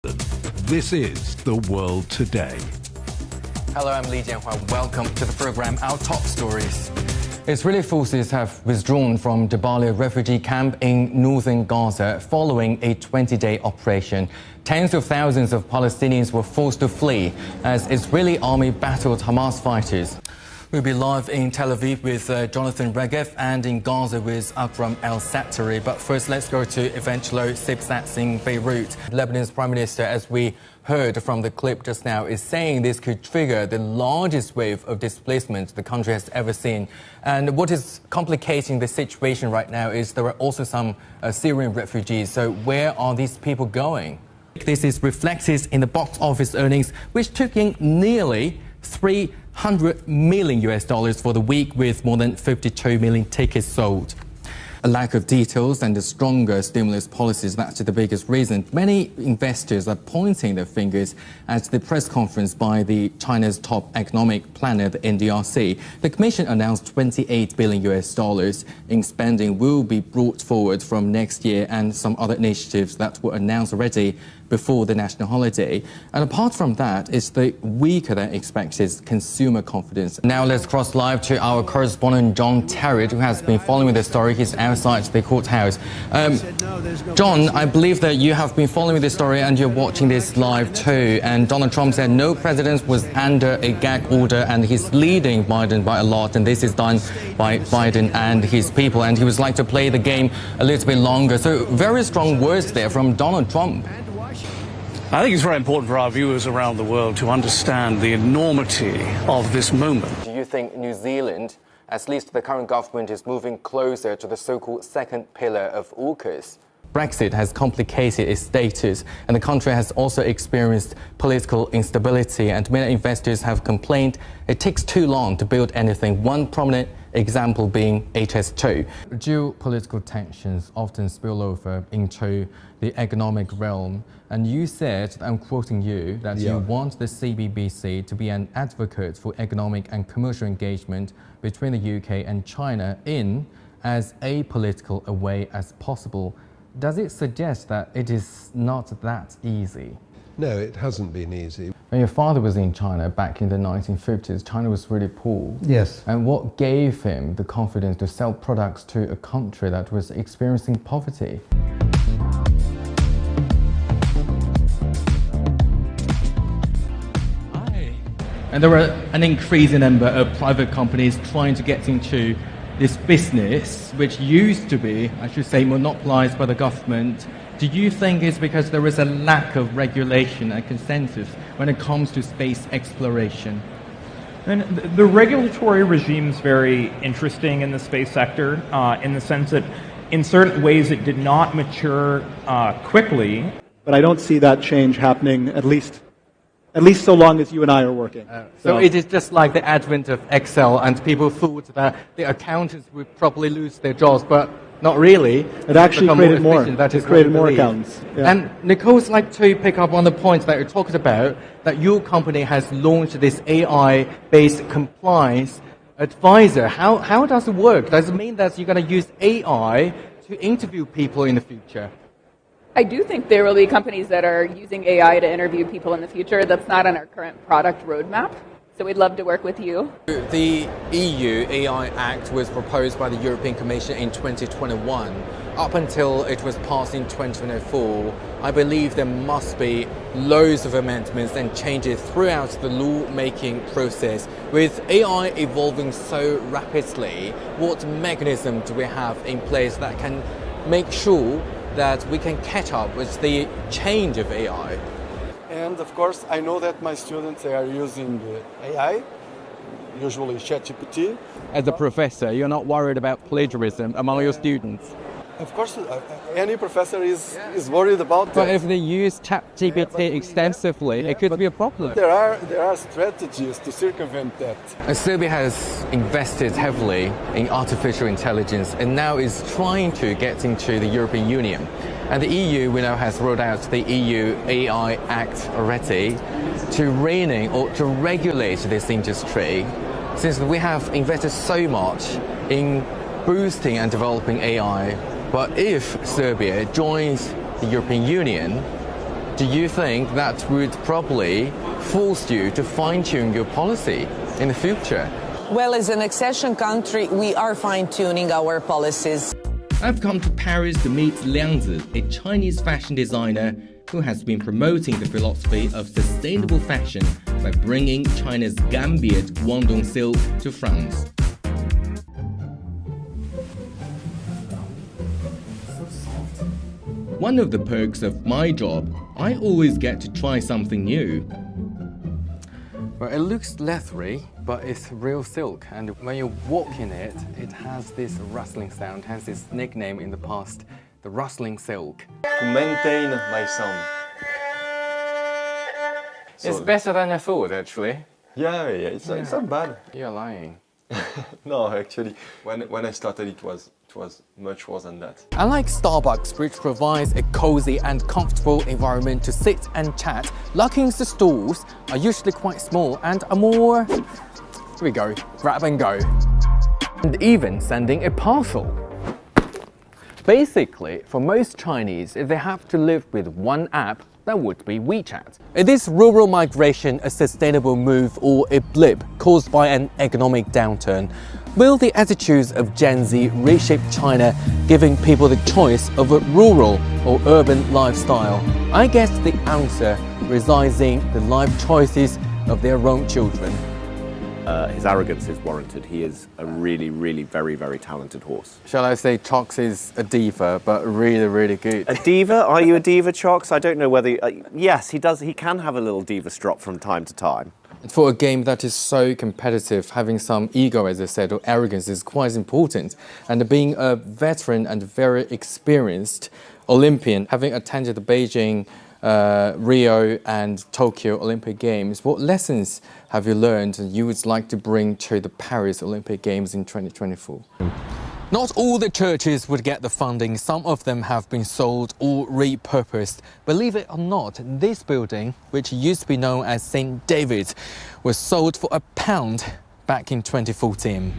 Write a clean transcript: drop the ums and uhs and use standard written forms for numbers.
This is The World Today. Hello, I'm Jianhua. Welcome to the program. Our top stories. Israeli forces have withdrawn from Jabalia refugee camp in northern Gaza following a 20-day operation. Tens of thousands of Palestinians were forced to flee as Israeli army battled Hamas fighters. We'll be live in Tel Aviv with Jonathan Regev and in Gaza with Akram El-Sattari. But first, let's go to Evangelo Sibsats in Beirut. Lebanon's Prime Minister, as we heard from the clip just now, is saying this could trigger the largest wave of displacement the country has ever seen. And what is complicating the situation right now is there are also some Syrian refugees. So where are these people going? This is reflected in the box office earnings, which took in nearly $300 million for the week, with more than 52 million tickets sold. A lack of details and the stronger stimulus policies, that's the biggest reason. Many investors are pointing their fingers at the press conference by China's top economic planner, the NDRC. The commission announced $28 billion in spending will be brought forward from next year, and some other initiatives that were announced already before the national holiday. And apart from that, it's the weaker than expected consumer confidence. Now let's cross live to our correspondent John Terry, who has been following the story. He's outside the courthouse. John, I believe that you have been following this story and you're watching this live too. And Donald Trump said no president was under a gag order, and he's leading Biden by a lot. And this is done by Biden and his people. And he would like to play the game a little bit longer. So very strong words there from Donald Trump. I think it's very important for our viewers around the world to understand the enormity of this moment. Do you think New Zealand, at least the current government, is moving closer to the so-called second pillar of AUKUS? Brexit has complicated its status, and the country has also experienced political instability, and many investors have complained it takes too long to build anything. One prominent example being HS2. Geopolitical tensions often spill over into the economic realm, and you said, I'm quoting you, that you want the CBBC to be an advocate for economic and commercial engagement between the UK and China in as apolitical a way as possible. Does it suggest that it is not that easy? No, it hasn't been easy. When your father was in China back in the 1950s, China was really poor. Yes. And what gave him the confidence to sell products to a country that was experiencing poverty? And there are an increasing number of private companies trying to get into this business, which used to be, I should say, monopolized by the government. Do you think it's because there is a lack of regulation and consensus when it comes to space exploration? And the regulatory regime is very interesting in the space sector in the sense that in certain ways it did not mature quickly. But I don't see that change happening, at least so long as you and I are working. So it is just like the advent of Excel, and people thought that the accountants would probably lose their jobs, but not really. It actually created more. It created more accountants. Yeah. And Nicole's like to pick up on the point that you talked about, that your company has launched this AI-based compliance advisor. How does it work? Does it mean that you're going to use AI to interview people in the future? I do think there will be companies that are using AI to interview people in the future. That's not on our current product roadmap, so we'd love to work with you. The EU AI Act was proposed by the European Commission in 2021. Up until it was passed in 2024, I believe there must be loads of amendments and changes throughout the law-making process. With AI evolving so rapidly, what mechanism do we have in place that can make sure that we can catch up with the change of AI? And of course, I know that my students are using AI, usually ChatGPT. As a professor, you're not worried about plagiarism among your students? Of course, any professor is worried about that. But if they use ChatGPT extensively, it could be a problem. There are strategies to circumvent that. Serbia has invested heavily in artificial intelligence and now is trying to get into the European Union. And the EU, we know, has rolled out the EU AI Act already to rein in or to regulate this industry, since we have invested so much in boosting and developing AI. But if Serbia joins the European Union, Do you think that would probably force you to fine-tune your policy in the future? Well, as an accession country, we are fine-tuning our policies. I've come to Paris to meet Liang Zi, a Chinese fashion designer who has been promoting the philosophy of sustainable fashion by bringing China's Gambier Guangdong silk to France. One of the perks of my job, I always get to try something new. Well, it looks leathery, but it's real silk, and when you walk in it, it has this rustling sound, hence its nickname in the past, the rustling silk. To maintain my sound. It's better than I thought, actually. Yeah, it's not bad. You're lying. No, actually, when I started, it was much worse than that. Unlike Starbucks, which provides a cozy and comfortable environment to sit and chat, Luckin's stalls are usually quite small and are more, here we go, grab and go. And even sending a parcel. Basically, for most Chinese, they have to live with one app, that would be WeChat. Is this rural migration a sustainable move or a blip caused by an economic downturn? Will the attitudes of Gen Z reshape China, giving people the choice of a rural or urban lifestyle? I guess the answer resides in the life choices of their own children. His arrogance is warranted. He is a really, really very, very talented horse. Shall I say Chox is a diva, but really, really good? A diva? Are you a diva, Chox? I don't know whether... yes, he does. He can have a little diva strop from time to time. For a game that is so competitive, having some ego, as I said, or arrogance is quite important. And being a veteran and very experienced Olympian, having attended the Beijing, Rio and Tokyo Olympic Games, what lessons have you learned and you would like to bring to the Paris Olympic Games in 2024? Not all the churches would get the funding. Some of them have been sold or repurposed. Believe it or not, this building, which used to be known as St. David's, was sold for £1 back in 2014.